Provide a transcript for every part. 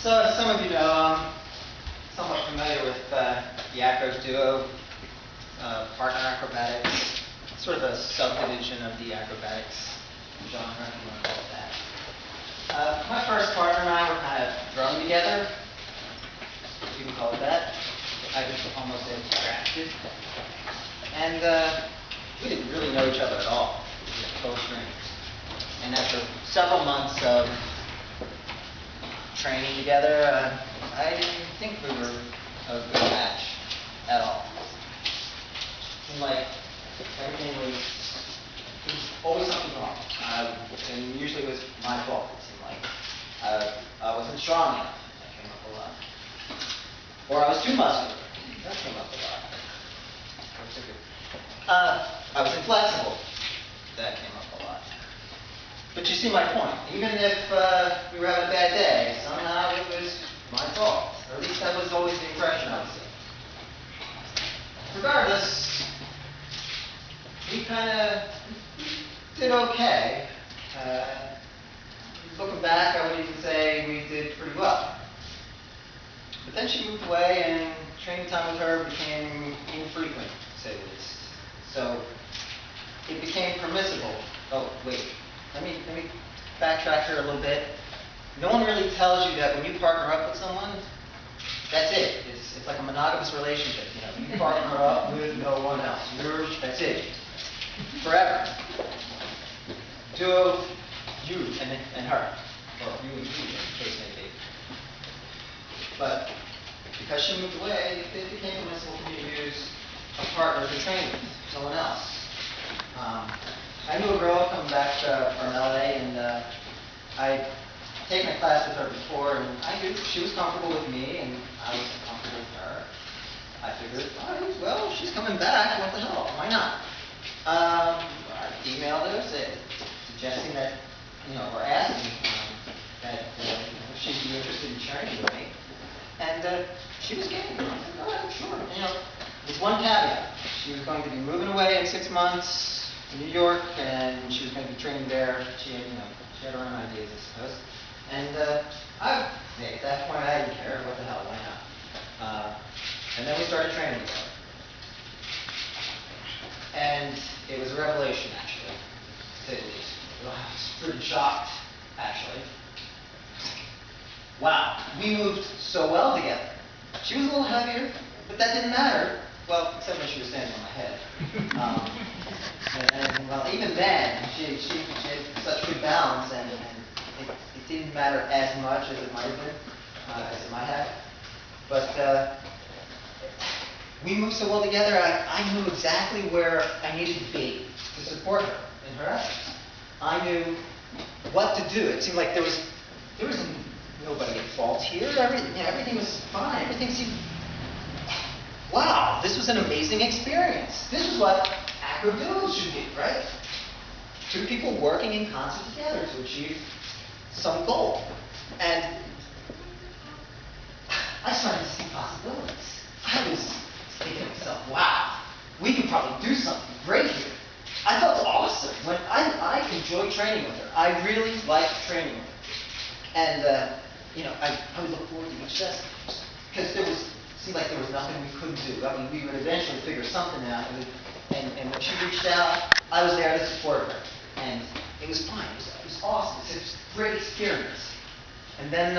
So, some of you know, I'm somewhat familiar with the acros duo, partner acrobatics, sort of a subdivision of the acrobatics genre, if you want to call it that. My first partner and I were kind of thrown together, if you can call it that. I just almost said drafted. And we didn't really know each other at all. We were total strangers. And after several months of training together, I didn't think we were a good match at all. It seemed like everything was always something wrong. And usually it was my fault. It seemed like I wasn't strong enough. That came up a lot. Or I was too muscular. That came up a lot. I was inflexible. That came up a lot. But you see my point. Even if we were having a bad day, somehow it was my fault. Or at least that was always the impression I was seeing. Regardless, we kind of did okay. Looking back, I would even say we did pretty well. But then she moved away, and training time with her became infrequent, to say the least. So it became permissible. Oh, wait. Let me backtrack here a little bit. No one really tells you that when you partner up with someone, that's it. It's like a monogamous relationship. You know, you partner up with no one else. That's it. Forever. Duo, you and her. Or you and he, as the case may be. But because she moved away, it became permissible for me to use a partner to train with, someone else. I knew a girl coming back from LA, and I'd taken a class with her before, and I knew she was comfortable with me, and I was comfortable with her. I figured, all right, well, she's coming back, what the hell, why not? I emailed her, suggesting that, or asking that if she'd be interested in training with me, and she was game. I said, all right, sure. There's one caveat. She was going to be moving away in 6 months to New York, and she was going to be training there. She had her own ideas, I suppose. And at that point, I didn't care. What the hell? Why not? And then we started training together. And it was a revelation, actually, to say the least. I was pretty shocked, actually. Wow, we moved so well together. She was a little heavier, but that didn't matter. Well, except when she was standing on my head. And well, even then, she had such good balance, and it didn't matter as much as it might have been, as it might have. But we moved so well together, I knew exactly where I needed to be to support her in her efforts. I knew what to do. It seemed like there was nobody at fault here. Everything was fine. Everything seemed. Wow, this was an amazing experience. This is what acro duos should be, right? Two people working in concert together to achieve some goal. And I started to see possibilities. I was thinking to myself, wow, we could probably do something great here. I felt awesome. When I enjoyed training with her. I really liked training with her. And I would look forward to each session. Because seemed like there was nothing we couldn't do. I mean, we would eventually figure something out. And when she reached out, I was there to support her. And it was fine. It was awesome. It was a great experience. And then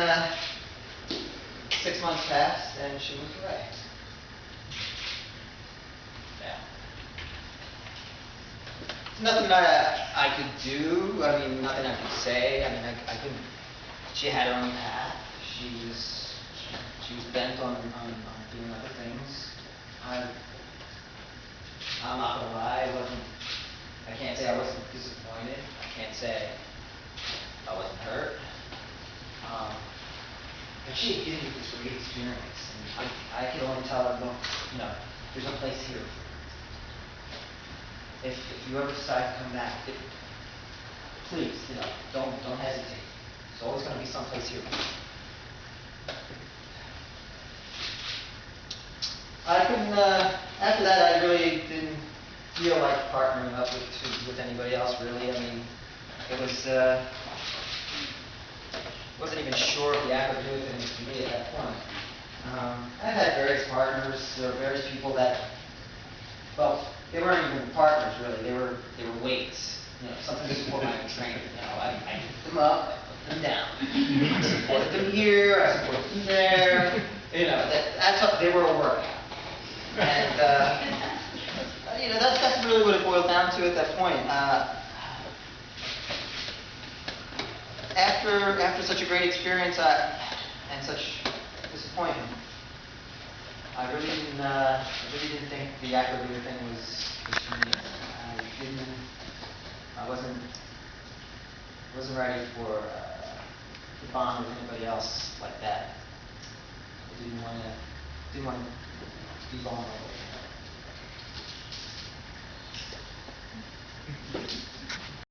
6 months passed, and she moved away. Yeah. Nothing that I could do. I mean, nothing I could say. I mean, I couldn't. She had her own path. She was bent on doing other things. I'm not gonna lie, I can't say I wasn't disappointed. I can't say I wasn't hurt. But she had given me this great experience, and I could only tell her, look, there's a place here for you. If you ever decide to come back, please, don't hesitate. There's always going to be some place here for you. After that, I really didn't feel like partnering up with anybody else, really. I mean, it wasn't even been sure if the active duty thing was for me at that point. I've had various partners, there were various people that, well, they weren't even partners really, they were weights. You know, something to support my training, you know, I picked them up, I put them down. I supported them here, I supported them there, you know, that's what, they were a workout. And, you know, that's really what it boiled down to at that point. After such a great experience and such disappointment, I really didn't think the active leader thing was for me. I wasn't ready to bond with anybody else like that. I didn't want to be vulnerable.